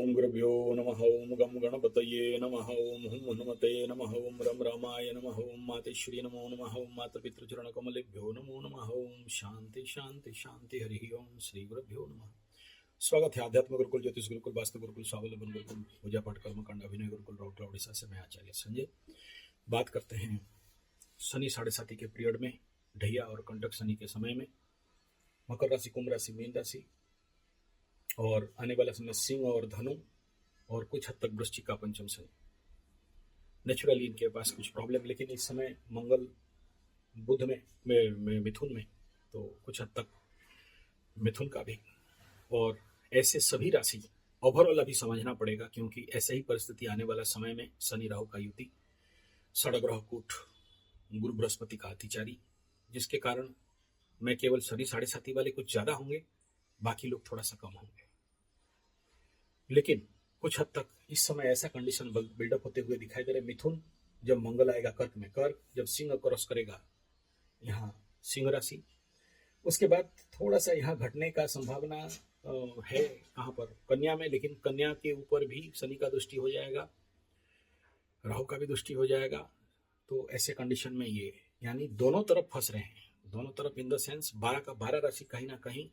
ओम गुरुभ्यो नमः ओम गम गणपतये नमः ओम हुम हनुमते नमः ओम रम रामाय नमः ओम मातेश्वरी नमो नमः ओम मातृपितृचरण कमलेभ्यो नमो नमः ओम शांति शांति शांति हरि ओम श्री गुरुभ्यो नमः। स्वागत है आध्यात्म गुरुकुल, ज्योतिष गुरुकुल, वास्तु गुरुकुल, स्वावलंबन गुरुकुल, पूजा पाठ कर्मकांड अभिनय गुरुकुल, राउटर उड़ीसा से मैं आचार्य संजय। बात करते हैं शनि 7.5 के पीरियड में, ढैया और कंटक शनि के समय में, मकर राशि, कुंभ राशि, मीन राशि और आने वाला समय सिंह और धनु और कुछ हद तक वृश्चिक का पंचम शनि। नेचुरली इनके पास कुछ प्रॉब्लम, लेकिन इस समय मंगल बुध में मिथुन में, तो कुछ हद तक मिथुन का भी, और ऐसे सभी राशि ओवरऑल अभी समझना पड़ेगा, क्योंकि ऐसे ही परिस्थिति आने वाला समय में शनि राहु का युति, षडग्रह कूट, गुरु बृहस्पति का अतिचारी, जिसके कारण मैं केवल शनि 7.5 वाले कुछ ज्यादा होंगे, बाकी लोग थोड़ा सा कम होंगे। लेकिन कुछ हद तक इस समय ऐसा कंडीशन बिल्डअप होते हुए दिखाई दे रहे। मिथुन जब मंगल आएगा कर्क में, कर्क जब सिंह क्रॉस करेगा यहाँ सिंह राशि, उसके बाद थोड़ा सा यहाँ घटने का संभावना है कहाँ पर, कन्या में, लेकिन कन्या के ऊपर भी शनि का दृष्टि हो जाएगा, राहु का भी दृष्टि हो जाएगा। तो ऐसे कंडीशन में ये यानी दोनों तरफ फंस रहे हैं, दोनों तरफ इन द सेंस 12 का 12 राशि कहीं ना कहीं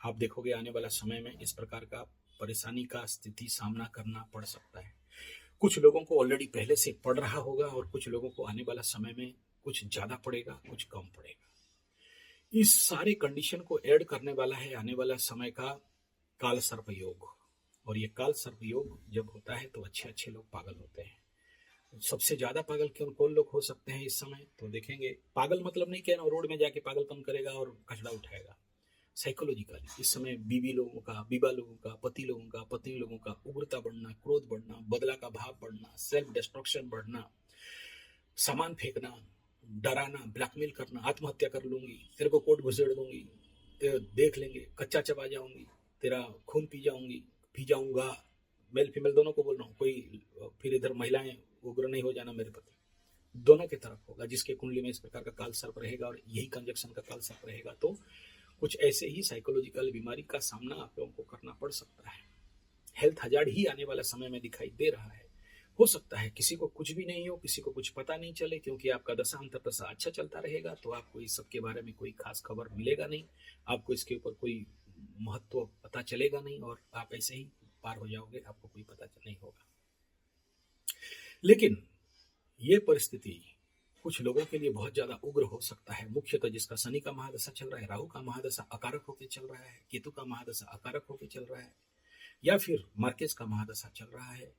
आप देखोगे आने वाला समय में इस प्रकार का परेशानी का स्थिति सामना करना पड़ सकता है। कुछ लोगों को ऑलरेडी पहले से पड़ रहा होगा और कुछ लोगों को आने वाला समय में कुछ ज्यादा पड़ेगा, कुछ कम पड़ेगा। इस सारे कंडीशन को ऐड करने वाला है आने वाला समय का काल सर्प योग, और ये काल सर्प योग जब होता है तो अच्छे अच्छे लोग पागल होते हैं। सबसे ज्यादा पागल कौन लोग हो सकते हैं इस समय, तो देखेंगे। पागल मतलब नहीं कि रोड में जाके पागलपन करेगा और कचड़ा उठाएगा। साइकोलॉजिकली इस समय बीवी लोगों का, बीबा लोगों का, पति लोगों का, पत्नी लोगों का उग्रता बढ़ना, क्रोध बढ़ना, बदला का भाव बढ़ना, सेल्फ डिस्ट्रक्शन बढ़ना, सामान फेंकना, डराना, ब्लैकमेल करना, आत्महत्या कर लूंगी, तेरे को कोर्ट घुसेड़ दूंगी, तेरे देख लेंगे, कच्चा चबा जाऊंगी, तेरा खून पी जाऊंगा। मेल फीमेल दोनों को बोल रहा हूँ, कोई फिर इधर महिलाएं उग्र नहीं हो जाना मेरे प्रति, दोनों की तरफ होगा। जिसके कुंडली में इस प्रकार का काल सर्प रहेगा और यही कंजक्शन का काल सर्प रहेगा, तो कुछ ऐसे ही साइकोलॉजिकल बीमारी का सामना आप लोगों को करना पड़ सकता है। हेल्थ हजार्ड ही आने वाला समय में दिखाई दे रहा है। हो सकता है किसी को कुछ भी नहीं हो, किसी को कुछ पता नहीं चले, क्योंकि आपका दशा अंतर्दशा अच्छा चलता रहेगा, तो आपको इस सब के बारे में कोई खास खबर मिलेगा नहीं, आपको इसके ऊपर कोई महत्व पता चलेगा नहीं, और आप ऐसे ही पार हो जाओगे, आपको कोई पता नहीं होगा। लेकिन ये परिस्थिति कुछ लोगों के लिए बहुत ज्यादा उग्र हो सकता है, मुख्यतः जिसका शनि का महादशा चल रहा है, राहु का महादशा अकारक होकर चल रहा है, केतु का महादशा अकारक होकर चल रहा है, या फिर मार्केज का महादशा चल रहा है।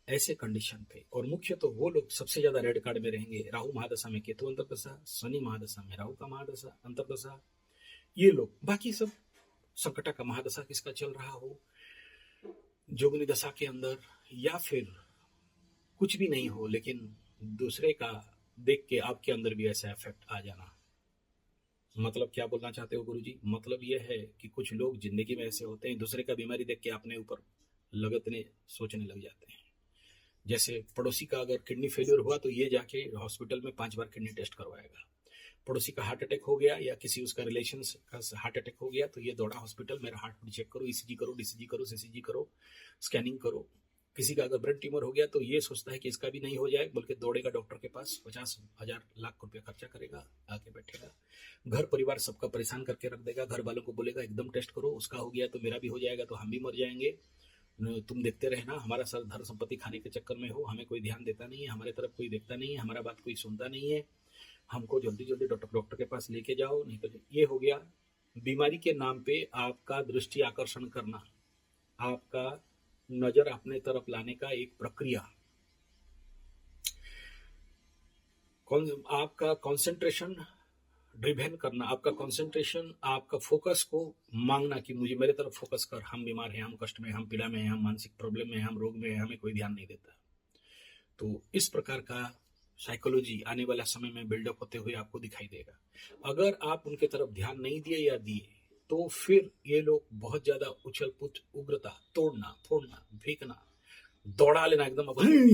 ऐसे कंडीशन पे, और मुख्य तो वो लोग सबसे ज्यादा रेड कार्ड में रहेंगे। राहु महादशा में केतु अंतर्दशा, शनि महादशा में राहु का महादशा अंतर्दशा, ये लोग। बाकी सब संकटा का महादशा किसका चल रहा हो, जोगनी दशा के अंदर, या फिर कुछ भी नहीं हो, लेकिन दूसरे का देख के आपके अंदर भी ऐसा इफेक्ट आ जाना। मतलब क्या बोलना चाहते हो गुरुजी? मतलब यह है कि कुछ लोग जिंदगी में ऐसे होते हैं, दूसरे का बीमारी देख के अपने ऊपर लगतने सोचने लग जाते हैं। जैसे पड़ोसी का अगर किडनी फेलियर हुआ तो ये जाके हॉस्पिटल में 5 बार किडनी टेस्ट करवाएगा। पड़ोसी का हार्ट अटैक हो गया या किसी उसका रिलेशन का हार्ट अटैक हो गया तो ये दौड़ा हॉस्पिटल, मेरा हार्ट बीट चेक करो, ईसीजी करो, डीसीजी करो, सीसीजी करो, स्कैनिंग करो। किसी का अगर ब्रेन ट्यूमर हो गया तो ये सोचता है कि इसका भी नहीं हो जाए, बल्कि दौड़ेगा डॉक्टर के पास, 50,000 लाख रुपया खर्चा करेगा, आके बैठेगा, घर परिवार सबका परेशान करके रख देगा, घर वालों को बोलेगा एकदम टेस्ट करो, उसका हो गया तो मेरा भी हो जाएगा, तो हम भी मर जाएंगे, तुम देखते रहना, हमारा सर धन संपत्ति खाने के चक्कर में हो, हमें कोई ध्यान देता नहीं है, हमारे तरफ कोई देखता नहीं है, हमारा बात कोई सुनता नहीं है, हमको जल्दी जल्दी डॉक्टर के पास लेके जाओ, नहीं तो ये हो गया। बीमारी के नाम पे आपका दृष्टि आकर्षण करना, आपका नजर अपने तरफ लाने का एक प्रक्रिया, आपका कंसंट्रेशन ड्रिवेन करना, आपका कंसंट्रेशन, आपका फोकस को मांगना कि मुझे मेरे तरफ फोकस कर, हम बीमार हैं, हम कष्ट में, हम पीड़ा में हैं, हम मानसिक प्रॉब्लम में, हम रोग में हैं, हमें कोई ध्यान नहीं देता। तो इस प्रकार का साइकोलॉजी आने वाला समय में बिल्डअप होते हुए आपको दिखाई देगा। अगर आप उनके तरफ ध्यान नहीं दिए या दिए तो फिर ये लोग बहुत ज्यादा उछल पुछ, उग्रता, तोड़ना फोड़ना, फेंकना, दौड़ा लेना, एकदम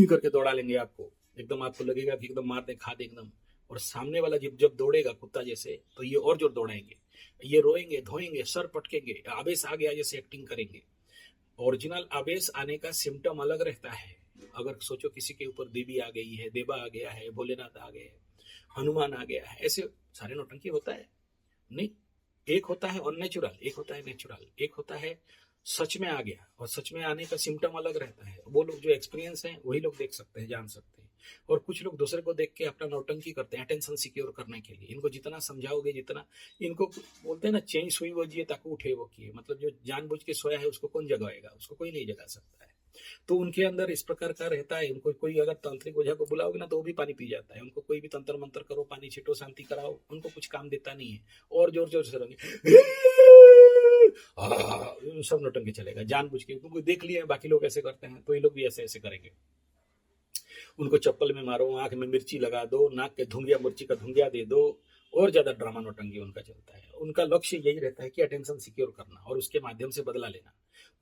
करके दौड़ा लेंगे आपको, एकदम आपको लगेगा कि एकदम मार दे, खा दे एकदम। और सामने वाला जब दौड़ेगा कुत्ता जैसे, तो ये और जोर दौड़ाएंगे, ये रोएंगे, धोएंगे, सर पटकेंगे, आवेश आ गया जैसे एक्टिंग करेंगे, ओरिजिनल आवेश आने का सिम्टम अलग रहता है। अगर सोचो किसी के ऊपर देवी आ गई है, देवा आ गया है, भोलेनाथ आ गए, हनुमान आ गया है, ऐसे सारे नौटंकी होता है नहीं। एक होता है अननेचुरल, एक होता है नेचुरल, एक होता है सच में आ गया, और सच में आने का सिम्टम अलग रहता है। वो लोग जो एक्सपीरियंस है वही लोग देख सकते हैं, जान सकते हैं। और कुछ लोग दूसरे को देख के अपना नौटंकी करते हैं अटेंशन सिक्योर करने के लिए। इनको जितना समझाओगे, जितना इनको बोलते हैं ना, चेंज सुई वो जिए ताकि उठे वो किए, मतलब जो जानबूझ के सोया है उसको कौन जगाएगा, उसको कोई नहीं जगा सकता है। तो उनके अंदर इस प्रकार का रहता है। इनको कोई अगर तांत्रिक ओझा को बुलाओगे ना तो वो भी पानी पी जाता है। उनको कोई भी तंत्र मंत्र करो, पानी छिटो, शांति कराओ, उनको कुछ काम देता नहीं है। और जोर जोर से रहेंगे, सब नौटंकी चलेगा जानबूझ के, क्योंकि देख लिया है बाकी लोग ऐसे करते हैं तो ये लोग भी ऐसे ऐसे करेंगे। उनको चप्पल में मारो, आंख में मिर्ची लगा दो, नाक के धुंगिया मिर्ची का धुंगिया दे दो, और ज्यादा ड्रामा नौटंकी उनका चलता है। उनका लक्ष्य यही रहता है कि अटेंशन सिक्योर करना और उसके माध्यम से बदला लेना।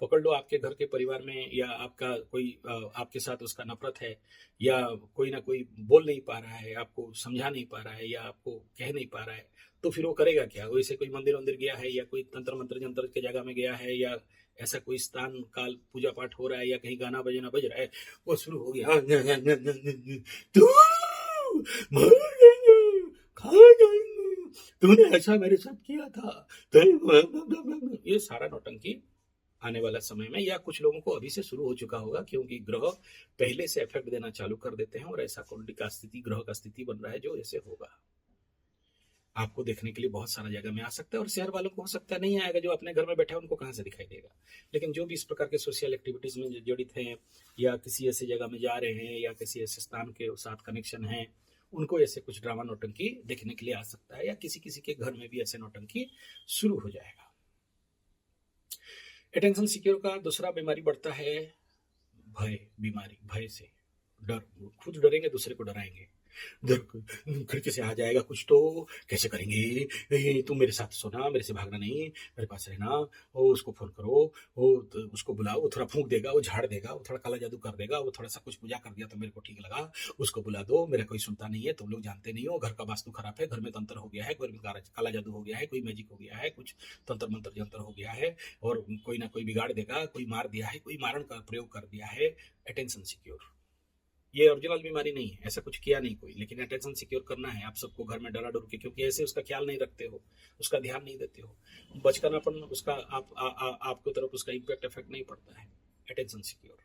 पकड़ लो आपके घर के परिवार में, या आपका कोई आपके साथ उसका नफरत है, या कोई ना कोई बोल नहीं पा रहा है, आपको समझा नहीं पा रहा है, या आपको कह नहीं पा रहा है, तो फिर वो करेगा क्या? वैसे कोई मंदिर वंदिर गया है, या कोई तंत्र मंत्र जंत्र की जगह में गया है, या ऐसा कोई स्थान काल पूजा पाठ हो रहा है, या कहीं गाना बजना बज रहा है, वो शुरू हो गया, तू मर जाएंगे, खा जाएंगे, तूने ऐसा मेरे साथ किया था, ये सारा नौटंकी आने वाला समय में, या कुछ लोगों को अभी से शुरू हो चुका होगा, क्योंकि ग्रह पहले से इफेक्ट देना चालू कर देते हैं, और ऐसा कुंडली का स्थिति, ग्रह का स्थिति बन रहा है जो ऐसे होगा। आपको देखने के लिए बहुत सारा जगह में आ सकता है, और शहर वालों को हो सकता है नहीं आएगा। जो अपने घर में बैठे हैं उनको कहाँ से दिखाई देगा। लेकिन जो भी इस प्रकार के सोशल एक्टिविटीज में जड़ित हैं, या किसी ऐसी जगह में जा रहे हैं, या किसी ऐसे स्थान के साथ कनेक्शन है, उनको ऐसे कुछ ड्रामा नौटंकी देखने के लिए आ सकता है, या किसी किसी के घर में भी ऐसे नौटंकी शुरू हो जाएगा। अटेंशन सिक्योर का दूसरा बीमारी बढ़ता है भय बीमारी। भय से डर, खुद डरेंगे, दूसरे को डराएंगे। खिड़की से आ जाएगा कुछ तो कैसे करेंगे, तुम मेरे साथ सोना, मेरे से भागना नहीं, मेरे पास रहना, वो उसको फोन करो, वो उसको बुलाओ, वो थोड़ा फूंक देगा, वो झाड़ देगा, वो थोड़ा काला जादू कर देगा, वो थोड़ा सा कुछ पूजा कर दिया तो मेरे को ठीक लगा, उसको बुला दो, मेरा कोई सुनता नहीं है, तुम लोग जानते नहीं हो, घर का वास्तु खराब है, घर में तंत्र हो गया है, कोई काला जादू हो गया है, कोई मैजिक हो गया है, कुछ तंत्र मंत्र जंत्र हो गया है, और कोई ना कोई बिगाड़ देगा, कोई मार दिया है, कोई मारण का प्रयोग कर दिया है। अटेंशन सिक्योर, ये ओरिजिनल बीमारी नहीं है, ऐसा कुछ किया नहीं कोई, लेकिन अटेंशन सिक्योर करना है आप सबको घर में डरा डर के, क्योंकि ऐसे उसका ख्याल नहीं रखते हो, उसका ध्यान नहीं देते हो, बचकानापन उसका आपको तरफ उसका इम्पैक्ट इफेक्ट नहीं पड़ता है। अटेंशन सिक्योर,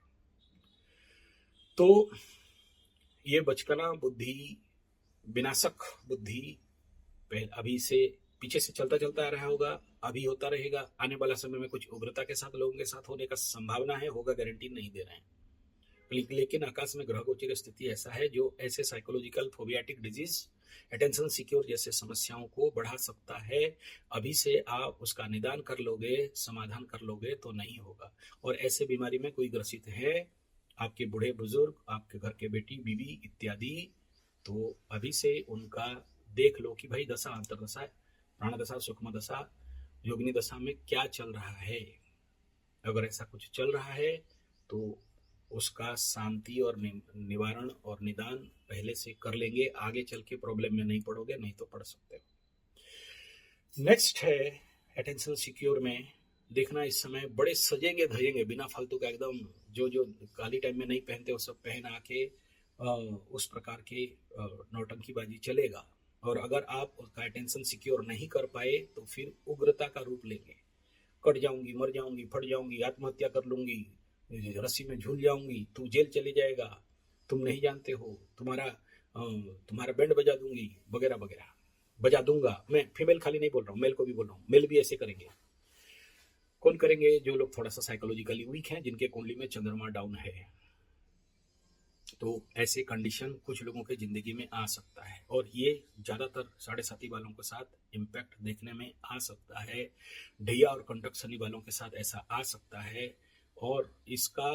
तो ये बचकाना बुद्धि, विनाशक बुद्धि अभी से पीछे से चलता चलता आ रहा होगा, अभी होता रहेगा, आने वाला समय में कुछ उग्रता के साथ लोगों के साथ होने का संभावना है, होगा गारंटी नहीं दे रहे हैं। लेकिन आकाश में ग्रह गोचर स्थिति ऐसा है जो ऐसे साइकोलॉजिकल फोबियाटिक डिजीज, अटेंशन सिक्योर जैसे समस्याओं को बढ़ा सकता है। अभी से आप उसका निदान कर लोगे, समाधान कर लोगे तो नहीं होगा। और ऐसे बीमारी में कोई ग्रसित है, आपके बूढ़े बुजुर्ग, आपके घर के बेटी बीवी इत्यादि, तो अभी से उनका देख लो कि भाई दशा, अंतरदशा, प्राण दशा, सूक्ष्म दशा, योगिनी दशा में क्या चल रहा है। अगर ऐसा कुछ चल रहा है तो उसका शांति और निवारण और निदान पहले से कर लेंगे, आगे चल के प्रॉब्लम में नहीं पड़ोगे, नहीं तो पड़ सकते हो। नेक्स्ट है अटेंशन सिक्योर में देखना, इस समय बड़े सजेंगे धजेंगे, बिना फालतू का एकदम, जो काली टाइम में नहीं पहनते वो सब पहन आके उस प्रकार के नौटंकीबाजी चलेगा। और अगर आप उसका अटेंशन सिक्योर नहीं कर पाए तो फिर उग्रता का रूप लेंगे, कट जाऊंगी, मर जाऊंगी, फट जाऊंगी, आत्महत्या कर लूंगी, रस्सी में झूल जाऊंगी, तू जेल चले जाएगा, तुम नहीं जानते हो, तुम्हारा बैंड बजा दूंगी, वगैरह वगैरह, बजा दूंगा। मैं फीमेल खाली नहीं बोल रहा हूँ, मेल को भी बोल रहा हूँ, मेल भी ऐसे करेंगे। कौन करेंगे? जो लोग थोड़ा सा साइकोलॉजिकली वीक हैं, जिनके कुंडली में चंद्रमा डाउन है, तो ऐसे कंडीशन कुछ लोगों के जिंदगी में आ सकता है, और ये ज्यादातर 7.5 वालों के साथ इम्पैक्ट देखने में आ सकता है। ढैया और कंटक शनि वालों के साथ ऐसा आ सकता है, और इसका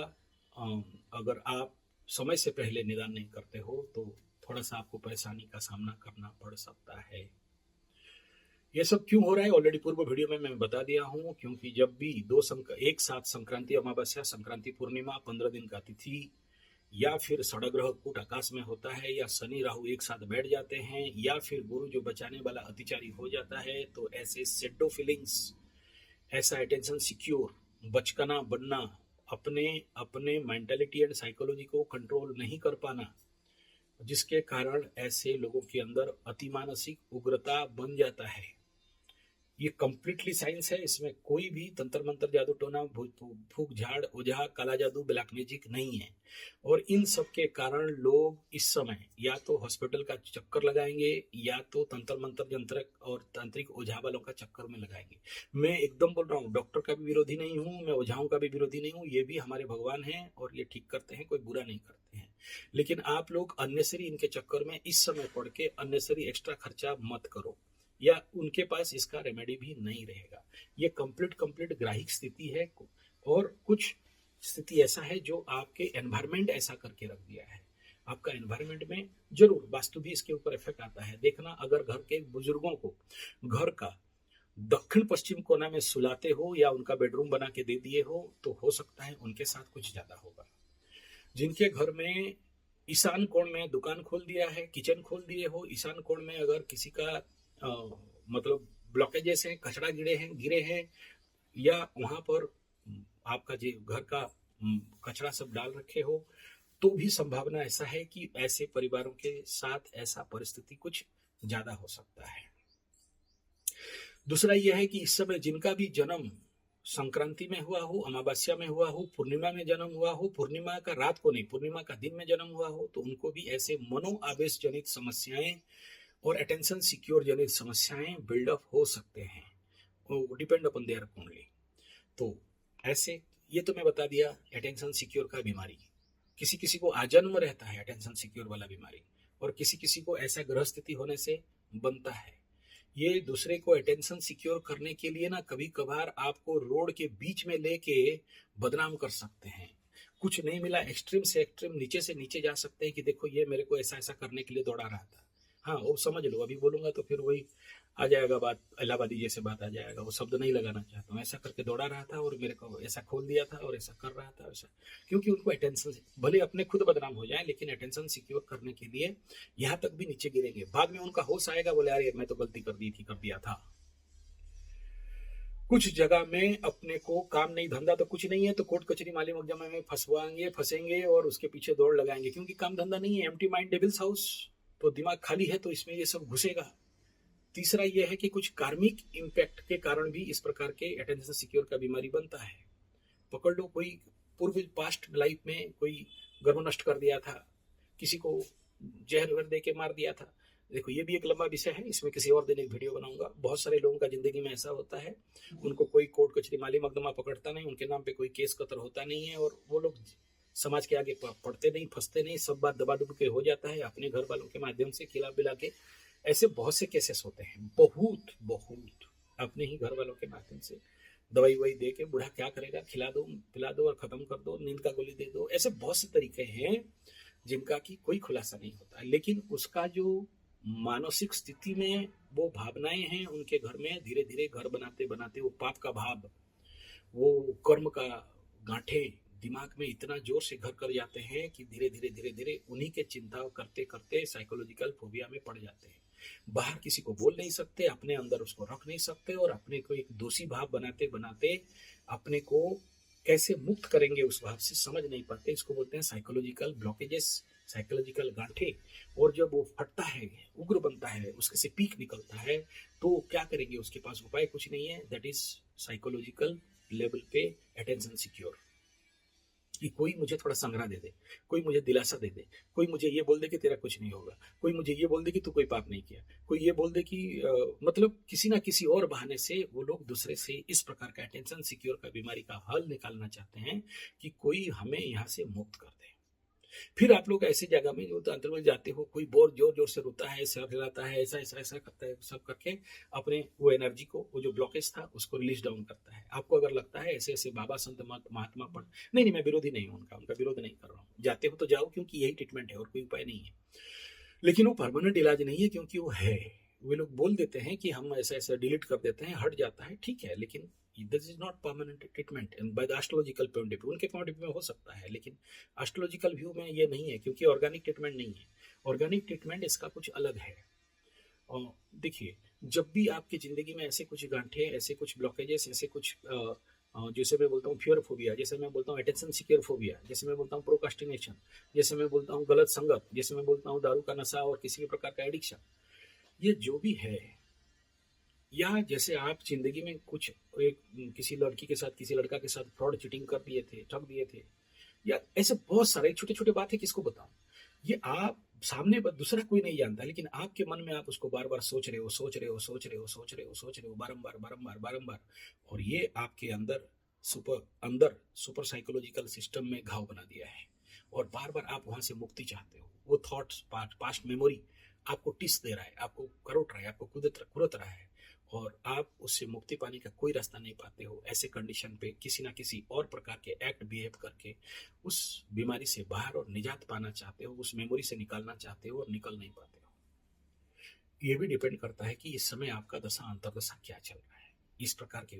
अगर आप समय से पहले निदान नहीं करते हो तो थोड़ा सा आपको परेशानी का सामना करना पड़ सकता है। ये सब क्यों हो रहा है ऑलरेडी पूर्व वीडियो में मैं बता दिया हूं, क्योंकि जब भी एक साथ संक्रांति अमावस्या, संक्रांति पूर्णिमा, 15 दिन का तिथि, या फिर षडग्रह कूट आकाश में होता है, या शनि राहु एक साथ बैठ जाते हैं, या फिर गुरु जो बचाने वाला अतिचारी हो जाता है, तो ऐसे शेडो फीलिंग्स, ऐसा अटेंशन सिक्योर, बचकाना बनना, अपने अपने मेंटालिटी एंड साइकोलॉजी को कंट्रोल नहीं कर पाना, जिसके कारण ऐसे लोगों के अंदर अतिमानसिक उग्रता बन जाता है। ये कंप्लीटली साइंस है, इसमें कोई भी तंत्र मंत्र जादू टोना फूक झाड़ ओझा काला जादू ब्लैक मैजिक नहीं है। और इन सब के कारण लोग इस समय या तो हॉस्पिटल का चक्कर लगाएंगे या तो तंत्र मंत्र यंत्र और तांत्रिक ओझा वालों का चक्कर में लगाएंगे। मैं एकदम बोल रहा हूँ, डॉक्टर का भी विरोधी नहीं हूँ, मैं ओझाओं का भी विरोधी नहीं हूँ, ये भी हमारे भगवान हैं और ये ठीक करते हैं, कोई बुरा नहीं करते हैं। लेकिन आप लोग अननेसरी इनके चक्कर में इस समय पड़ के अननेसरी एक्स्ट्रा खर्चा मत करो, या उनके पास इसका रेमेडी भी नहीं रहेगा। ये कंप्लीट ग्राहिक स्थिति है, और कुछ स्थिति ऐसा है जो आपके एनवायरमेंट ऐसा करके रख दिया है। आपका एनवायरमेंट में जरूर वास्तु भी इसके ऊपर इफेक्ट आता है। देखना, अगर घर के बुजुर्गों को घर का दक्षिण पश्चिम कोना में सुलाते हो या उनका बेडरूम बना के दे दिए हो, तो हो सकता है उनके साथ कुछ ज्यादा होगा। जिनके घर में ईशान कोण में दुकान खोल दिया है, किचन खोल दिए हो, ईशान कोण में अगर किसी का मतलब ब्लॉकेजेस हैं, कचरा गिरे हैं, या वहां पर आपका जो घर का कचरा सब डाल रखे हो, तो भी संभावना ऐसा है कि ऐसे परिवारों के साथ ऐसा परिस्थिति कुछ ज्यादा हो सकता है। दूसरा यह है कि इस समय जिनका भी जन्म संक्रांति में हुआ हो, अमावस्या में हुआ हो, पूर्णिमा में जन्म हुआ हो, पूर्णिमा का रात को नहीं, पूर्णिमा का दिन में जन्म हुआ हो, तो उनको भी ऐसे मनोआवेश जनित समस्याएं और अटेंशन सिक्योर जनित समस्याएं बिल्डअप हो सकते हैं, वो डिपेंड अपॉन देयर ओनली। तो ऐसे ये तो मैं बता दिया अटेंशन सिक्योर का बीमारी। किसी किसी को आजन्म रहता है अटेंशन सिक्योर वाला बीमारी, और किसी किसी को ऐसा ग्रह स्थिति होने से बनता है। ये दूसरे को अटेंशन सिक्योर करने के लिए ना कभी कभार आपको रोड के बीच में लेके बदनाम कर सकते हैं। कुछ नहीं मिला, एक्सट्रीम से एक्सट्रीम नीचे से नीचे जा सकते हैं कि देखो ये मेरे को ऐसा ऐसा करने के लिए दौड़ा रहा था। हाँ, वो समझ लो, अभी बोलूंगा तो फिर वही आ जाएगा बात, इलाहाबादी जैसे बात आ जाएगा। वो शब्द नहीं लगाना चाहता हूँ। ऐसा करके दौड़ा रहा था और मेरे को ऐसा खोल दिया था और ऐसा कर रहा था वैसा, क्योंकि उनको अटेंशन, भले अपने खुद बदनाम हो जाए लेकिन अटेंशन सिक्योर करने के लिए यहाँ तक भी नीचे गिरेंगे। बाद में उनका होश आएगा, बोले अरे मैं तो गलती कर दिया था। कुछ जगह में अपने को काम नहीं, धंधा तो कुछ नहीं है, तो कोर्ट कचहरी माली मुकदमे में फंसेंगे और उसके पीछे दौड़ लगाएंगे, क्योंकि काम धंधा नहीं है। एम्प्टी माइंड डेविल्स हाउस, तो दिमाग खाली है, तो इसमें ये सब घुसेगा। तीसरा यह है कि कुछ कार्मिक इम्पैक्ट के कारण भी इस प्रकार के अटेंशन सिक्योर का बीमारी बनता है। पकड़ लो, कोई पूर्व पास्ट लाइफ में कोई गर्भ नष्ट कर दिया था, किसी को जहर दे के मार दिया था। देखो, ये भी एक लंबा विषय है, इसमें किसी और दिन एक वीडियो बनाऊंगा। बहुत सारे लोगों का जिंदगी में ऐसा होता है, उनको कोई कोर्ट कचहरी माली मुकदमा पकड़ता नहीं, उनके नाम पे कोई केस कतर होता नहीं है, और वो लोग समाज के आगे पढ़ते नहीं, फंसते नहीं, सब बात दबा दुब के हो जाता है अपने घर वालों के माध्यम से, खिला पिला के। ऐसे बहुत से केसेस होते हैं, बहुत अपने ही घर वालों के माध्यम से दवाई वही दे के, बूढ़ा क्या करेगा, खिला दो पिला दो और खत्म कर दो, नींद का गोली दे दो। ऐसे बहुत से तरीके हैं जिनका कि कोई खुलासा नहीं होता, लेकिन उसका जो मानसिक स्थिति में वो भावनाएं हैं उनके घर में, धीरे धीरे घर बनाते बनाते वो पाप का भाव, वो कर्म का गांठे दिमाग में इतना जोर से घर कर जाते हैं कि धीरे धीरे उन्हीं के चिंता करते करते साइकोलॉजिकल फोबिया में पड़ जाते हैं। बाहर किसी को बोल नहीं सकते, अपने अंदर उसको रख नहीं सकते, और अपने को एक दोषी भाव बनाते बनाते अपने को कैसे मुक्त करेंगे उस भाव से समझ नहीं पाते। इसको बोलते हैं साइकोलॉजिकल ब्लॉकेजेस, साइकोलॉजिकल गांठे। और जब वो फटता है, उग्र बनता है, उसके से पीक निकलता है, तो क्या करेंगे, उसके पास उपाय कुछ नहीं है। That is psychological level pay attention secure, कि कोई मुझे थोड़ा संग्रह दे दे, कोई मुझे दिलासा दे दे, कोई मुझे ये बोल दे कि तेरा कुछ नहीं होगा, कोई मुझे ये बोल दे कि तू कोई पाप नहीं किया, कोई ये बोल दे कि मतलब किसी ना किसी और बहाने से वो लोग दूसरे से इस प्रकार का अटेंशन सिक्योर का बीमारी का हल निकालना चाहते हैं कि कोई हमें यहाँ से मुक्त कर दे। फिर आप लोग ऐसी जगह में जो अंतर में जाते हो, कोई बहुत जोर जोर से रोता है, सर हिलाता है, ऐसा ऐसा ऐसा करता है, सब करके अपने वो एनर्जी को, वो जो ब्लॉकेज था उसको रिलीज डाउन करता है। आपको अगर लगता है ऐसे ऐसे बाबा संत महात्मा पढ़, नहीं, मैं विरोधी नहीं हूँ उनका विरोध नहीं कर रहा हूँ। जाते हो तो जाओ, क्योंकि यही ट्रीटमेंट है और कोई उपाय नहीं है, लेकिन वो परमानेंट इलाज नहीं है, क्योंकि वो है, वे लोग बोल देते हैं कि हम ऐसा ऐसा डिलीट कर देते हैं, हट जाता है, ठीक है, लेकिन this is not permanent treatment by the astrological point of view. उनके पॉइंट ऑफ व्यू में हो सकता है, लेकिन एस्ट्रोलॉजिकल व्यू में ये नहीं है, क्योंकि ऑर्गेनिक ट्रीटमेंट नहीं है। ऑर्गेनिक ट्रीटमेंट इसका कुछ अलग है। और देखिए, जब भी आपकी जिंदगी में ऐसे कुछ गांठे, ऐसे कुछ ब्लॉकेजेस, ऐसे कुछ जैसे मैं बोलता हूँ फियर फोबिया, जैसे मैं बोलता हूँ अटेंशन सीकर फोबिया, जैसे मैं बोलता हूँ प्रोकास्टिनेशन, जैसे मैं बोलता हूँ गलत संगत, जैसे मैं बोलता हूँ दारू का नशा और किसी भी प्रकार का एडिक्शन, ये जो भी है, या जैसे आप जिंदगी में कुछ एक किसी लड़की के साथ किसी लड़का के साथ फ्रॉड चीटिंग कर दिए थे, ठग दिए थे, या ऐसे बहुत सारे छोटे छोटे बात है, किसको बताऊं, ये आप सामने पर दूसरा कोई नहीं जानता, लेकिन आपके मन में आप उसको बार बार सोच रहे हो, सोच रहे हो, सोच रहे हो, सोच रहे हो, सोच रहे हो, बारंबार बारंबार बारंबार, और ये आपके अंदर सुपर साइकोलॉजिकल सिस्टम में घाव बना दिया है, और बार बार आप वहां से मुक्ति चाहते हो। वो थॉट्स, पास्ट मेमोरी आपको टिस दे रहा है, आपको करोट रहा है, आपको कुदत रहा है, और आप उससे मुक्ति पाने का कोई रास्ता नहीं पाते हो। ऐसे कंडीशन पे किसी ना किसी और प्रकार के एक्ट बिहेव करके उस बीमारी से बाहर और निजात पाना चाहते हो, उस मेमोरी से निकालना चाहते हो और निकल नहीं पाते हो। ये भी डिपेंड करता है कि इस समय आपका दशा अंतरदशा क्या चल रहा है। इस प्रकार के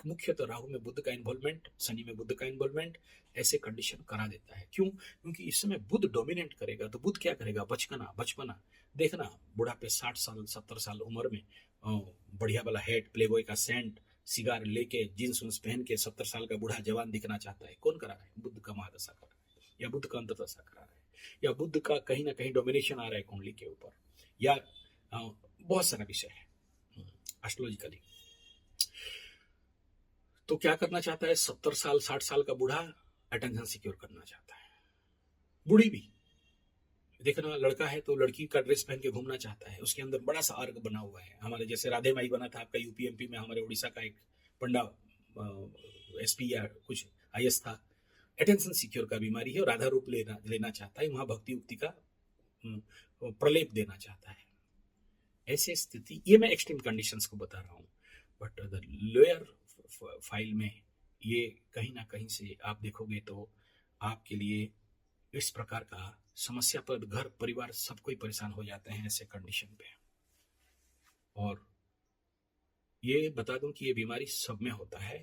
मुख्यतः राहु में बुध का इन्वॉल्वमेंट, शनि में बुध का इन्वॉल्वमेंट ऐसे कंडीशन करा देता है। क्यों? क्योंकि इस समय बुध डोमिनेट करेगा, तो बुध क्या करेगा? बचपना देखना, बुढ़ापे 60 साल 70 साल उम्र में बढ़िया वाला हेड, प्लेबॉय का सेंट, सिगार लेके, जींस उन्स पहन के 70 साल का बूढ़ा जवान दिखना चाहता है। कौन करा रहा है? बुद्ध का महादशा करा रहा है, या बुद्ध का अंतरदशा करा रहा है, या बुद्ध का कहीं ना कहीं डोमिनेशन आ रहा है कुंडली के ऊपर, या बहुत सारा विषय है एस्ट्रोलॉजिकली। तो क्या करना चाहता है? 70 साल 60 साल का बूढ़ा अटेंशन सिक्योर करना चाहता है। बूढ़ी भी देखना, लड़का है तो लड़की का ड्रेस पहन के घूमना चाहता है, उसके अंदर बड़ा सा अर्ग बना हुआ है। हमारे जैसे राधे माई बना था आपका यूपीएमपी में, हमारे उड़ीसा का एक पंडा एसपी या कुछ आईएएस था, अटेंशन सिक्योर का बीमारी है और राधा रूप लेना चाहता है, वहां भक्ति उक्ति का प्रलेप देना चाहता है। ऐसे स्थिति, ये मैं एक्सट्रीम कंडीशंस को बता रहा हूँ, बट द लोअर फाइल में ये कहीं ना कहीं से आप देखोगे तो आपके लिए इस प्रकार का समस्या पर घर परिवार सब कोई परेशान हो जाते हैं ऐसे कंडीशन पे। और ये बता दूं कि ये बीमारी सब में होता है,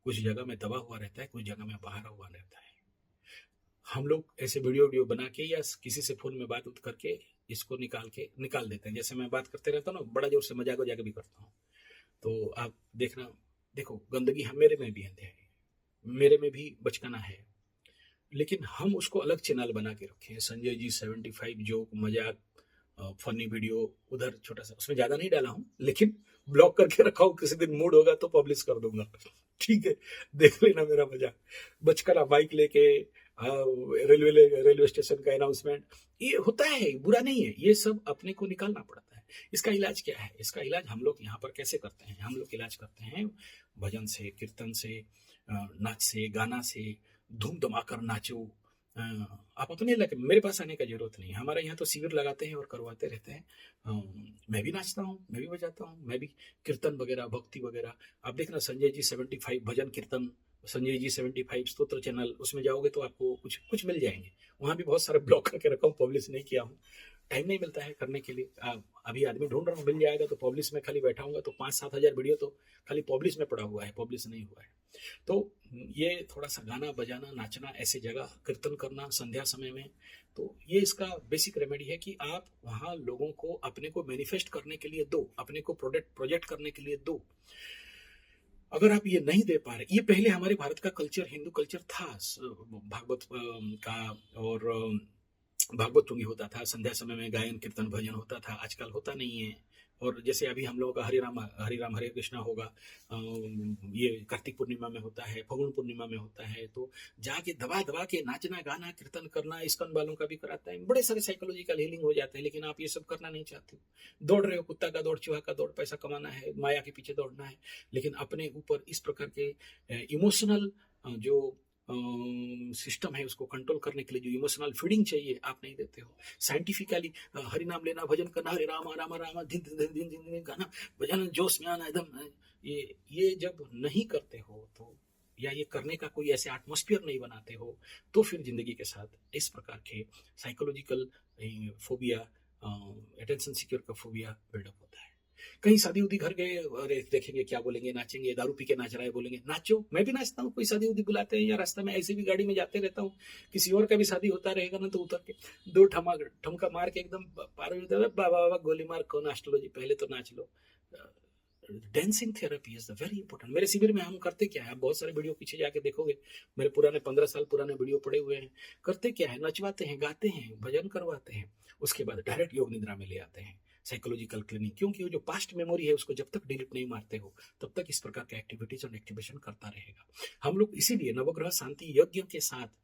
कुछ जगह में दबा हुआ रहता है, कुछ जगह में बाहर हुआ रहता है। हम लोग ऐसे वीडियो बना के या किसी से फोन में बात करके इसको निकाल देते हैं। जैसे मैं बात करते रहता हूँ ना, बड़ा जोर से मजाक भी करता हूँ, तो आप देखना, देखो गंदगी मेरे में भी है, मेरे में भी बचकाना है, लेकिन हम उसको अलग चैनल बना के रखे हैं, संजय जी 75 जोक मजाक फनी वीडियो, उधर छोटा सा, उसमें ज्यादा नहीं डाला हूँ, लेकिन ब्लॉक करके रखा हूँ, किसी दिन मूड होगा तो पब्लिश कर दूंगा, ठीक है, देख लेना मेरा मजाक। बचकाना बाइक लेके रेलवे स्टेशन का अनाउंसमेंट, ये होता है, बुरा नहीं है, ये सब अपने को निकालना पड़ता है। इसका इलाज क्या है? इसका इलाज हम लोग यहाँ पर कैसे करते हैं? हम लोग इलाज करते हैं भजन से, कीर्तन से, नाच से, गाना से, धूम धमाकर नाचो। आप अपने लगे, मेरे पास आने का जरूरत नहीं। हमारे यहाँ तो शिविर लगाते हैं और करवाते रहते हैं। मैं भी नाचता हूँ, मैं भी बजाता हूँ, मैं भी कीर्तन वगैरह, भक्ति वगैरह। आप देखना संजय जी 75 भजन कीर्तन, संजय जी 75 स्तोत्र चैनल, उसमें जाओगे तो आपको कुछ कुछ मिल जाएंगे। वहां भी बहुत सारे ब्लॉक करके रखा हूँ, पब्लिश नहीं किया हूँ, टाइम नहीं मिलता है करने के लिए। अभी आदमी ढूंढ रहा हूँ, मिल जाएगा तो पब्लिश में खाली बैठा हूँ तो 5-7 हजार वीडियो तो खाली पब्लिश में पड़ा हुआ है, पब्लिश नहीं हुआ है। तो ये थोड़ा सा गाना बजाना, नाचना, ऐसे जगह कीर्तन करना संध्या समय में, तो ये इसका बेसिक रेमेडी है कि आप वहाँ लोगों को अपने को मैनिफेस्ट करने के लिए दो, अपने को प्रोजेक्ट करने के लिए दो। अगर आप ये नहीं दे पा रहे, ये पहले हमारे भारत का कल्चर, हिंदू कल्चर था, भागवत का, और भागवत टुंगी होता था, संध्या समय में गायन कीर्तन भजन होता था, आजकल होता नहीं है। और जैसे अभी हम लोगों का हरे राम हरे कृष्णा होगा, ये कार्तिक पूर्णिमा में होता है, फगुन पूर्णिमा में होता है, तो जाके दबा दबा के नाचना गाना कीर्तन करना, इस्कॉन वालों का भी कराता है, बड़े सारे साइकोलॉजिकल हीलिंग हो जाते हैं। लेकिन आप ये सब करना नहीं चाहते हो, दौड़ रहे हो, कुत्ता का दौड़, चूहा का दौड़, पैसा कमाना है, माया के पीछे दौड़ना है, लेकिन अपने ऊपर इस प्रकार के इमोशनल जो सिस्टम है उसको कंट्रोल करने के लिए जो इमोशनल फीडिंग चाहिए आप नहीं देते हो। साइंटिफिकली हरि नाम लेना, भजन करना, हरे राम राम राम दिन दिन दिन दिन दिन गाना, भजन जोश में आना एकदम, ये जब नहीं करते हो तो, या ये करने का कोई ऐसे एटमॉस्फेयर नहीं बनाते हो, तो फिर जिंदगी के साथ इस प्रकार के साइकोलॉजिकल फोबिया, अटेंशन सिक्योर का फोबिया बिल्डअप होता है। कहीं शादी उदी घर गए, अरे देखेंगे क्या बोलेंगे, नाचेंगे, दारू पी के नाच रहा है, बोलेंगे नाचो, मैं भी नाचता हूँ। कोई शादी उदी बुलाते हैं या रास्ता में ऐसे भी गाड़ी में जाते रहता हूँ, किसी और का भी शादी होता रहेगा ना, तो उतर के 2 ठमका मार के एकदम पार हो जाता है, बाबा बाबा गोली मार, कौन एस्ट्रोलॉजी, पहले तो नाच लो, dancing therapy is the very important. मेरे शिविर में हम करते क्या है, आप बहुत सारे वीडियो पीछे जाके देखोगे, मेरे पुराने 15 साल पुराने वीडियो पड़े हुए हैं। करते क्या है, नचवाते हैं, गाते हैं, भजन करवाते हैं, उसके बाद डायरेक्ट योग निद्रा में ले आते हैं, साइकोलॉजिकल क्लीनिंग। क्योंकि वो जो पास्ट मेमोरी है उसको जब तक डिलीट नहीं मारते हो तब तक इस प्रकार के एक्टिविटीज और एक्टिवेशन करता रहेगा। हम लोग इसीलिए नवग्रह शांति यज्ञ के साथ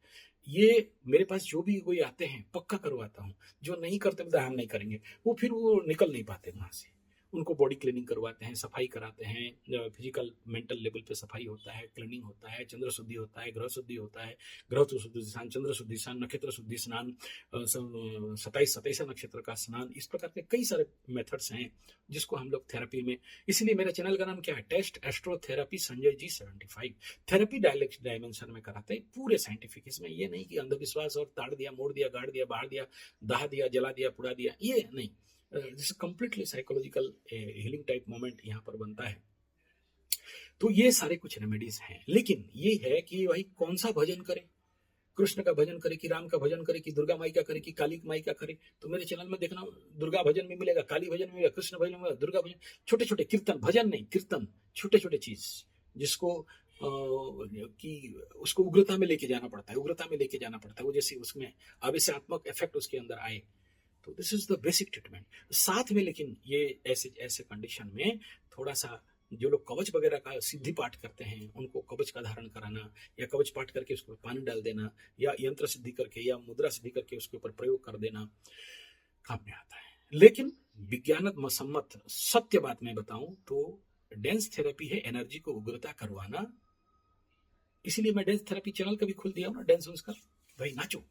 ये मेरे पास जो भी कोई आते हैं पक्का करवाता हूँ। जो नहीं करते बोलते हम नहीं करेंगे, वो फिर वो निकल नहीं पाते वहां से। उनको बॉडी क्लीनिंग करवाते हैं, सफाई कराते हैं, फिजिकल मेंटल लेवल पे सफाई होता है, क्लीनिंग होता है, चंद्र शुद्धि होता है, ग्रह शुद्धि होता है, ग्रह शुद्धि स्नान, चंद्र शुद्धि स्नान, नक्षत्र शुद्धि स्नान, 27 नक्षत्र का स्नान, इस प्रकार के कई सारे मेथड्स हैं जिसको हम लोग थेरेपी में। इसलिए मेरे चैनल का नाम क्या है, test astro therapy Sanjay ji 75। Therapy dimension में कराते हैं पूरे साइंटिफिक। इसमें ये नहीं कि अंधविश्वास और ताड़ दिया, मोड़ दिया, गाड़ दिया, बाढ़ दिया, दाह दिया, जला दिया, पुड़ा दिया, ये नहीं। This completely psychological healing type moment यहाँ पर बनता है। तो ये सारे कुछ रेमेडीज हैं, लेकिन ये है कि भाई कौन सा भजन करे, कृष्ण का भजन करे कि राम का भजन करे कि दुर्गा माई का करे कि काली माई का करे। तो मेरे चैनल में देखना, दुर्गा भजन में मिलेगा, काली भजन में मिलेगा, कृष्ण भजन में मिलेगा, दुर्गा भजन, छोटे छोटे कीर्तन, भजन नहीं कीर्तन, छोटे छोटे चीज जिसको कि उसको उग्रता में लेके जाना पड़ता है, उग्रता में लेके जाना पड़ता है, वो जैसे उसमें आवेशात्मक इफेक्ट उसके अंदर आए। तो this is the basic treatment. साथ में लेकिन ये ऐसे ऐसे कंडीशन में थोड़ा सा जो लोग कवच वगैरह का सिद्धि पाठ करते हैं उनको कवच का धारण कराना, या कवच पाठ करके उसको पानी डाल देना, या यंत्र सिद्धि करके या मुद्रा सिद्धि करके उसके ऊपर प्रयोग कर देना काम में आता है। लेकिन विज्ञान सम्मत सत्य बात मैं बताऊं तो डांस थेरेपी है एनर्जी को उग्रता करवाना। इसीलिए मैं डांस थेरेपी चैनल कभी खोल दिया हूं ना, डांस उसका, भाई नाचो।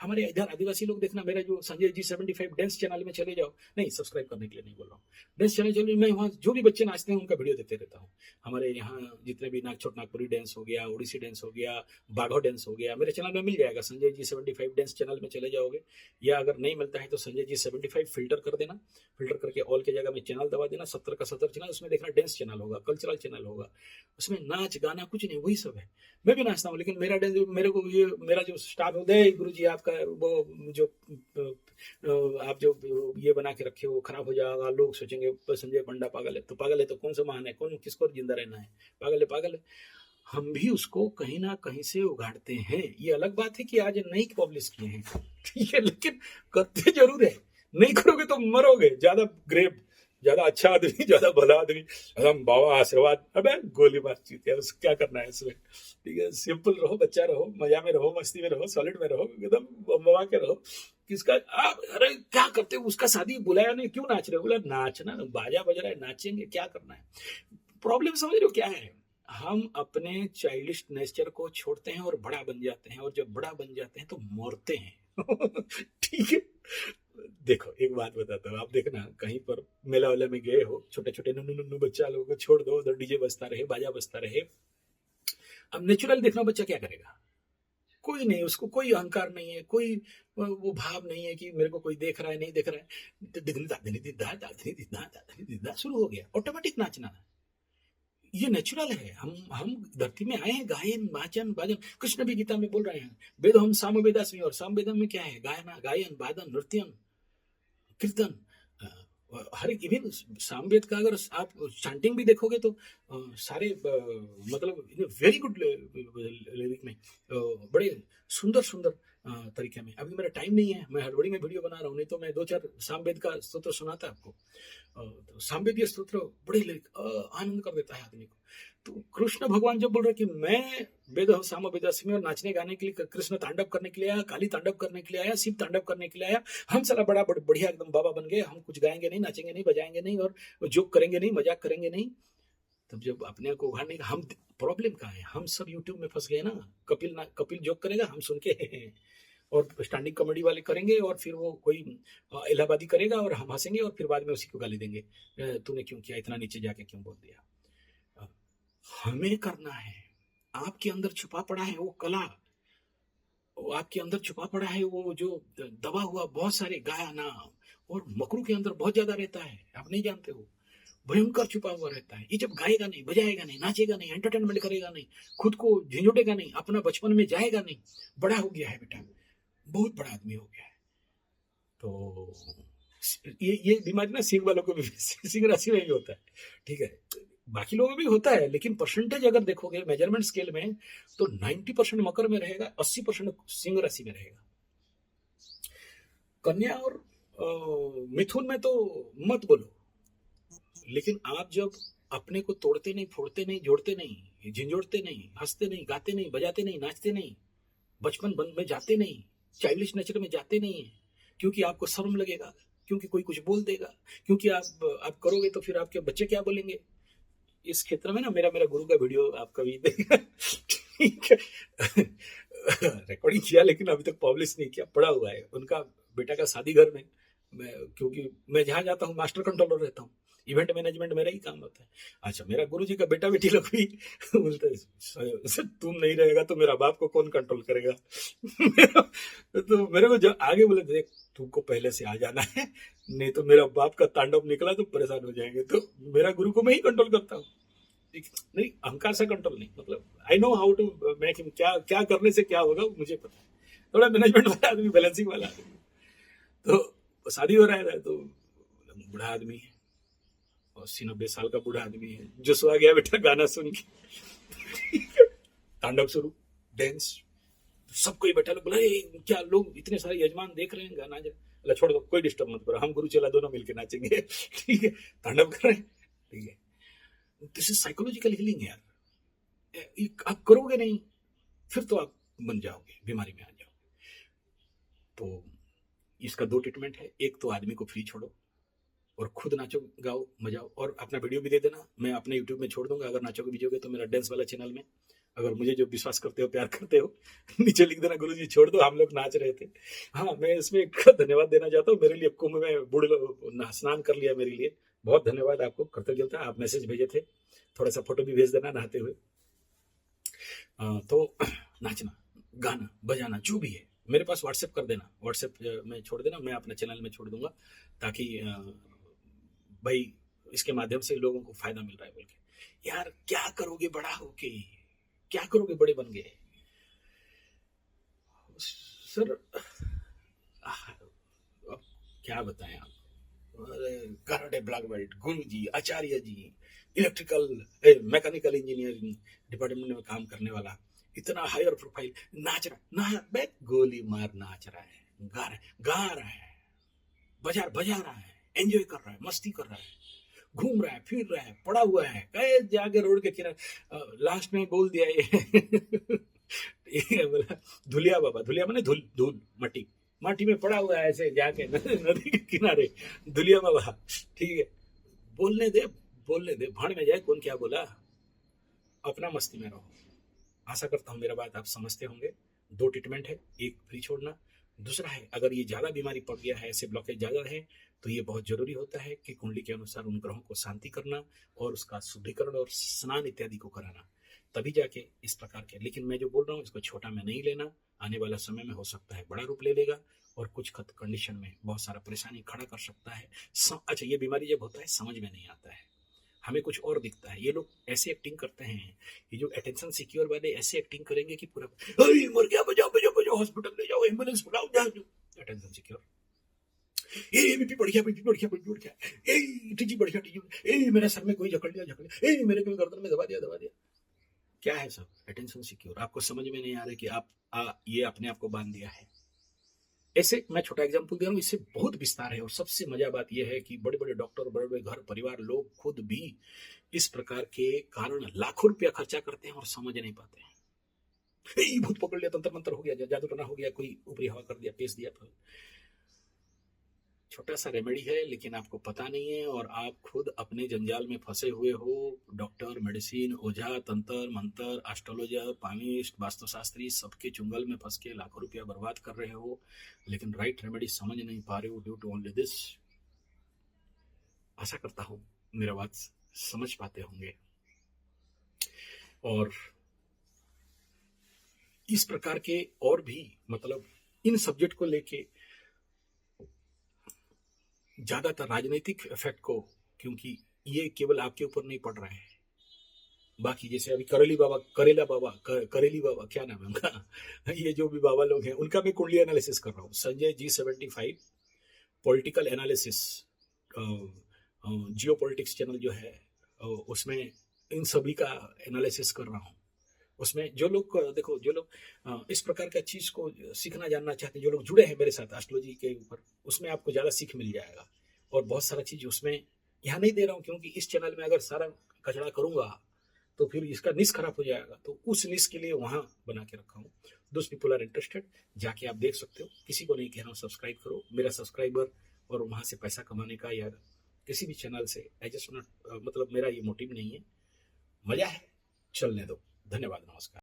हमारे इधर आदिवासी लोग देखना, मेरा जो संजय जी 75 डांस चैनल में चले जाओ, नहीं सब्सक्राइब करने के लिए नहीं बोल रहा हूँ, डांस चैनल चलो, मैं वहाँ जो भी बच्चे नाचते हैं उनका वीडियो देते रहता हूँ। हमारे यहाँ जितने भी छोट नागपुरी डांस हो गया, उड़ीसी डांस हो गया, बाघो डांस हो गया, मेरे चैनल में मिल जाएगा। संजय जी 75 डांस चैनल में चले जाओगे, या अगर नहीं मिलता है तो संजय जी 75 फिल्टर कर देना, फिल्टर करके ऑल के जगह में चैनल दबा देना, 70 का 70 चैनल, उसमें देखना डांस चैनल होगा, कल्चरल चैनल होगा, उसमें नाच गाना कुछ नहीं, वही सब है। मैं भी नाचता हूँ, लेकिन मेरा मेरे को ये मेरा जो स्टाफ है, गुरु जी आपका वो जो आप जो ये बना के रखे हो खराब हो जाएगा, लोग सोचेंगे संजय पंडा पागल है। तो पागल है तो कौन सा महान है, कौन किसको जिंदा रहना है, पागल है पागल है। हम भी उसको कहीं ना कहीं से उगाड़ते हैं। ये अलग बात है कि आज नहीं पब्लिश किए हैं, ठीक है, लेकिन करते जरूर है। नहीं करोगे तो मरोगे। ज्यादा अच्छा आदमी, ज्यादा भला आदमी, एकदम बाबा आशीर्वाद, अबे गोली बातचीत है, उसको क्या करना है इसमें, ठीक है। सिंपल रहो, बच्चा रहो, मजा में रहो, मस्ती में रहो, सॉलिड में रहो, एकदम बवा के रहो। किसका आप, अरे क्या करते हो, उसका शादी बुलाया नहीं, क्यों नाच रहे हो, बोला नाचना, बाजा बज रहा है, नाचेंगे, क्या करना है। प्रॉब्लम समझ रहे हो क्या है, हम अपने चाइल्डिश नेचर को छोड़ते हैं और बड़ा बन जाते हैं, और जब बड़ा बन जाते हैं तो मरते हैं ठीक है। देखो एक बात बताता हूँ, आप देखना कहीं पर मेला वेला में गए हो, छोटे छोटे नुन्नू बच्चा लोगों को छोड़ दो, उधर डीजे बजता रहे, बाजा बजता रहे। अब नेचुरल देखना, बच्चा क्या करेगा, कोई नहीं, उसको कोई अहंकार नहीं है, कोई वो भाव नहीं है कि मेरे को कोई देख रहा है नहीं देख रहा है, शुरू हो गया ऑटोमेटिक नाचना। ये नेचुरल है, हम धरती में आए हैं, गायन वाचन बाजन, कृष्ण भी गीता में बोल रहे हैं, वेद हम साम वेदास्मि, और साम वेदम में क्या है, गायना गायन वादन नृत्यन कीर्तन, हर एक। इवन सामवेद का अगर आप चैंटिंग भी देखोगे तो सारे मतलब वेरी गुड लिरिक में, बड़े सुंदर सुंदर तरीके में। अभी मेरा टाइम नहीं है, मैं हड़बड़ी में वीडियो बना रहा हूँ, नहीं तो मैं 2-4 सामवेद का स्तोत्र सुनाता आपको। तो सामवेदीय स्तोत्र बड़े आनंद कर देता है आदमी को। तो कृष्ण भगवान जब बोल रहे कि मैं वेद साम वेदास्मि, और नाचने गाने के लिए, कृष्ण तांडव करने के लिए आया, काली तांडव करने के लिए आया, शिव तांडव करने के लिए आया, हम साला बड़ा बढ़िया एकदम बाबा बन गए, हम कुछ गाएंगे नहीं, नाचेंगे नहीं, बजाएंगे नहीं, और जोक करेंगे नहीं, मजाक करेंगे नहीं। तब जब अपने को उघाड़ने का, हम प्रॉब्लम कहाँ है, हम सब यूट्यूब में फंस गए ना। कपिल जोक करेगा, हम सुन के और स्टैंडिंग कॉमेडी वाले करेंगे, और फिर वो कोई इलाहाबादी करेगा और हम हंसेंगे, और फिर बाद में उसी को गाली देंगे, तूने क्यों किया, इतना नीचे जाके क्यों बोल दिया। हमें करना है, आपके अंदर छुपा पड़ा है वो कला, वो आपके अंदर छुपा पड़ा है वो जो दबा हुआ बहुत सारे गाना, और मकरू के अंदर बहुत ज्यादा रहता है, आप नहीं जानते हो, भयंकर छुपा हुआ रहता है। ये जब गाएगा नहीं, बजाएगा नहीं, नाचेगा नहीं, एंटरटेनमेंट करेगा नहीं, खुद को झिझोटेगा नहीं, अपना बचपन में जाएगा नहीं, बड़ा हो गया है बेटा, बहुत बड़ा आदमी हो गया है। तो ये बीमारी ना सिंह वालों को भी सिंह राशि में भी होता है, ठीक है, बाकी लोगों में भी होता है, लेकिन परसेंटेज अगर देखोगे मेजरमेंट स्केल में तो 90% मकर में रहेगा, 80% सिंह राशि में रहेगा। कन्या और मिथुन में तो मत बोलो, लेकिन आप जब अपने को तोड़ते नहीं, फोड़ते नहीं, जोड़ते नहीं, झिंझोड़ते नहीं, हंसते नहीं, गाते नहीं, बजाते नहीं, नाचते नहीं, बचपन बन में जाते नहीं, चाइल्डिश नेचर में जाते नहीं है, क्योंकि आपको शर्म लगेगा, क्योंकि कोई कुछ बोल देगा, क्योंकि आप करोगे तो फिर आपके बच्चे क्या बोलेंगे। इस क्षेत्र में ना मेरा गुरु का वीडियो आप कभी देखा, ठीक है, रिकॉर्डिंग किया लेकिन अभी तक पब्लिश नहीं किया, पड़ा हुआ है उनका बेटा का शादी घर में। क्योंकि मैं जहाँ जाता हूँ मास्टर कंट्रोलर रहता हूँ, इवेंट मैनेजमेंट मेरा ही काम होता है। अच्छा, मेरा गुरुजी का बेटा बेटी लोग भी बोलते हैं तुम नहीं रहेगा तो मेरा बाप को कौन कंट्रोल करेगा। तो मेरे को जब आगे बोले देख तुमको पहले से आ जाना है, नहीं तो मेरा बाप का तांडव निकला तो परेशान हो जाएंगे। तो मेरा गुरु को मैं ही कंट्रोल करता हूँ, नहीं अहंकार से कंट्रोल नहीं, मतलब I know how to make him, क्या क्या करने से क्या होगा मुझे पता है। थोड़ा मैनेजमेंट वाला आदमी, बैलेंसिंग वाला आदमी। तो शादी हो रहा है तो बूढ़ा आदमी है, 80-90 साल का बूढ़ा आदमी है, जो सो गया बेटा गाना सुन के, तांडव शुरू, डांस, सबको ही बैठा लोग बोला क्या लोग इतने सारे यजमान देख रहे हैं, गाना जा छोड़ दो, कोई डिस्टर्ब मत करो, हम गुरु चेला दोनों मिलके नाचेंगे, ठीक है, तांडव कर रहे हैं, ठीक है। दिस इज साइकोलॉजिकल हीलिंग यार, आप करोगे नहीं फिर तो आप बन जाओगे, बीमारी में आ जाओगे। तो इसका 2 ट्रीटमेंट है, एक तो आदमी को फ्री छोड़ो और खुद नाचो, गाओ, मजाओ, और अपना वीडियो भी दे देना, मैं अपने यूट्यूब में छोड़ दूंगा, अगर नाचोगे बीजोगे तो मेरा डांस वाला चैनल में, अगर मुझे जो विश्वास करते हो, प्यार करते हो, नीचे लिख देना गुरुजी छोड़ दो, हम लोग नाच रहे थे। हाँ, मैं इसमें एक धन्यवाद देना चाहता हूँ, मेरे लिए कुंभ में बूढ़ स्नान कर लिया मेरे लिए, बहुत धन्यवाद आपको, कृतज्ञता, आप मैसेज भेजे थे, थोड़ा सा फोटो भी भेज देना नहाते हुए। तो नाचना, गाना, बजाना, जो भी है मेरे पास व्हाट्सएप कर देना, व्हाट्सएप में छोड़ देना, मैं अपने चैनल में छोड़ दूंगा, ताकि भाई इसके माध्यम से लोगों को फायदा मिल रहा है बोल के। यार क्या करोगे बड़ा होके, क्या करोगे बड़े बन गए सर, अब क्या बताएं आप, कराटे ब्लैक बेल्ट, गुरु जी, आचार्य जी, इलेक्ट्रिकल मैकेनिकल इंजीनियरिंग डिपार्टमेंट में काम करने वाला, इतना हायर प्रोफाइल, नाच रहा है, गोली मार नाच रहा है, गा रहा है, बजा रहा है, एंजॉय कर रहा है, मस्ती कर रहा है, घूम रहा है, फिर रहा है, पड़ा हुआ है, कहे जाके रोड के किनारे, लास्ट में बोल दिया ये बोला धुलिया बाबा, धुलिया माने धूल, धूल, मट्टी में पड़ा हुआ है ऐसे जाके नदी के किनारे, धुलिया बाबा, ठीक है, बोलने दे, भाड़ में जाए, कौन क्या बोला, अपना मस्ती में रहो। आशा करता हूँ मेरा बात आप समझते होंगे। 2 ट्रीटमेंट है, एक फ्री छोड़ना, दूसरा है अगर ये ज्यादा बीमारी पड़ गया है, ऐसे ब्लॉकेज ज्यादा है, तो ये बहुत जरूरी होता है कि कुंडली के अनुसार उन ग्रहों को शांति करना और उसका शुद्धिकरण और स्नान इत्यादि को कराना, तभी जाके इस प्रकार के। लेकिन मैं जो बोल रहा हूँ इसको छोटा में नहीं लेना, आने वाला समय में हो सकता है बड़ा रूप ले लेगा और कुछ कंडीशन में बहुत सारा परेशानी खड़ा कर सकता है। अच्छा, ये बीमारी जब होता है समझ में नहीं आता है, हमें कुछ और दिखता है, ये लोग ऐसे एक्टिंग करते हैं, ये जो अटेंशन सिक्योर वाले ऐसे एक्टिंग करेंगे कि पूरा मर गया, बजाओ बजाओ बजाओ, हॉस्पिटल ले जाओ, एम्बुलेंस बुलाओ, जाओ, अटेंशन सिक्योर, ए बीपी बढ़ गया, ए टीजी बढ़ गया, ए मेरे सर में कोई जकड़ लिया, ए मेरे को गर्दन में दबा दिया, क्या है सब अटेंशन सिक्योर, आपको समझ में नहीं आ रहा कि आप ये अपने आप को बांध दिया है। ऐसे मैं छोटा एग्जांपल दे रहा हूँ, इससे बहुत विस्तार है, और सबसे मजा बात यह है कि बड़े बड़े डॉक्टर, बड़े बड़े घर परिवार लोग खुद भी इस प्रकार के कारण लाखों रुपया खर्चा करते हैं और समझ नहीं पाते हैं। भूत पकड़ लिया, तंत्र मंत्र हो गया, जादू टना हो गया, कोई ऊपरी हवा कर दिया, पेश दिया, तो छोटा सा रेमेडी है, लेकिन आपको पता नहीं है और आप खुद अपने जंजाल में फंसे हुए हो। डॉक्टर, मेडिसिन, ओझा, तंत्र मंत्र, एस्ट्रोलॉजर, पामिस्ट, वास्तुशास्त्री, सबके चुंगल में फंस के लाखों रुपया बर्बाद कर रहे हो, लेकिन राइट रेमेडी समझ नहीं पा रहे हो ड्यू टू ओनली दिस। आशा करता हूं मेरा बात समझ पाते होंगे। और इस प्रकार के और भी, मतलब इन सब्जेक्ट को लेके ज्यादातर राजनीतिक इफेक्ट को, क्योंकि ये केवल आपके ऊपर नहीं पड़ रहा है, बाकी जैसे अभी करेली बाबा, क्या नाम है उनका, ये जो भी बाबा लोग हैं उनका मैं कुंडली एनालिसिस कर रहा हूँ। संजय G75 पॉलिटिकल एनालिसिस, जियो पॉलिटिक्स चैनल जो है उसमें इन सभी का एनालिसिस कर रहा हूँ। उसमें जो लोग देखो, जो लोग इस प्रकार का चीज को सीखना जानना चाहते हैं, जो लोग जुड़े हैं मेरे साथ एस्ट्रोलॉजी के ऊपर, उसमें आपको ज्यादा सीख मिल जाएगा। और बहुत सारा चीज उसमें यहाँ नहीं दे रहा हूँ, क्योंकि इस चैनल में अगर सारा कचरा करूंगा तो फिर इसका निस खराब हो जाएगा। तो उस निस के लिए वहां बना के रखा हूँ। दोस्त पीपल आर इंटरेस्टेड, जाके आप देख सकते हो। किसी को नहीं कह रहा हूँ सब्सक्राइब करो, मेरा सब्सक्राइबर और वहां से पैसा कमाने का या किसी भी चैनल से आई जस्ट नॉट, मतलब मेरा ये मोटिव नहीं है। मजा है, चलने दो। धन्यवाद, नमस्कार।